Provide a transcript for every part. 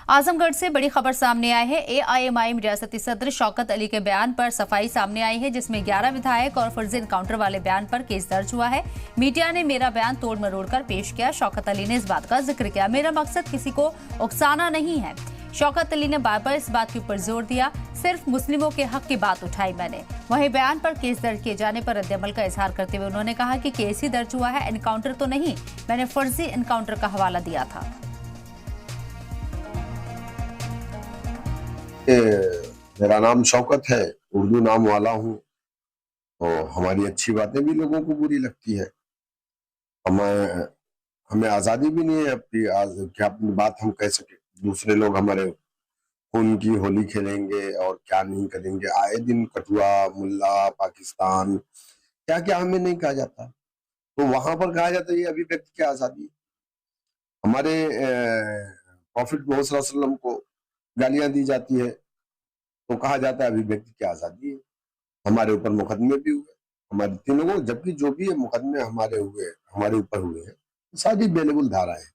आजमगढ़ से बड़ी खबर सामने आई है। एआईएमआईएम रियासती सदर शौकत अली के बयान पर सफाई सामने आई है, जिसमें 11 विधायक और फर्जी एनकाउंटर वाले बयान पर केस दर्ज हुआ है। मीडिया ने मेरा बयान तोड़ मरोड़ कर पेश किया। शौकत अली ने इस बात का जिक्र किया, मेरा मकसद किसी को उकसाना नहीं है। शौकत अली ने बार बार इस बात के ऊपर जोर दिया, सिर्फ मुस्लिमों के हक की बात उठाई मैंने। वहीं बयान पर केस दर्ज किए जाने पर रद्दअमल का इजहार करते हुए उन्होंने कहा कि केस ही दर्ज हुआ है, एनकाउंटर तो नहीं, मैंने फर्जी एनकाउंटर का हवाला दिया था। मेरा नाम शौकत है, उर्दू नाम वाला हूँ। तो हमारी अच्छी बातें भी लोगों को बुरी लगती है। हमें आजादी भी नहीं है क्या अपनी बात हम कह सके। दूसरे लोग हमारे खून की होली खेलेंगे और क्या नहीं करेंगे। आए दिन कठुआ, मुल्ला, पाकिस्तान, क्या क्या हमें नहीं कहा जाता। तो वहां पर कहा जाता है ये अभिव्यक्ति की आजादी। हमारे प्रॉफिट मोहम्मद सल्लल्लाहु अलैहि वसल्लम को गालियां दी जाती है तो कहा जाता है अभिव्यक्ति की आजादी है। हमारे ऊपर मुकदमे भी हुए, हमारे तीनों को, जबकि जो भी ये मुकदमे हमारे ऊपर हुए हैं, सारी बेलेबुल धारा है।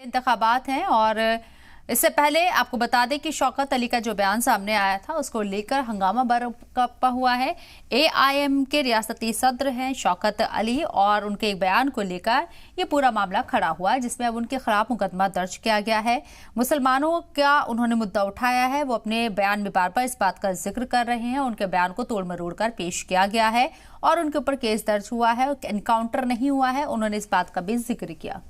इंतखाबात हैं और इससे पहले आपको बता दें कि शौकत अली का जो बयान सामने आया था उसको लेकर हंगामा बरपा हुआ है। एआईएम के रियासती सदर हैं शौकत अली और उनके एक बयान को लेकर ये पूरा मामला खड़ा हुआ है, जिसमें अब उनके खिलाफ मुकदमा दर्ज किया गया है। मुसलमानों का उन्होंने मुद्दा उठाया है, वो अपने बयान में बार बार इस बात का जिक्र कर रहे हैं। उनके बयान को तोड़ मरोड़ कर पेश किया गया है और उनके ऊपर केस दर्ज हुआ है, एनकाउंटर नहीं हुआ है, उन्होंने इस बात का भी जिक्र किया।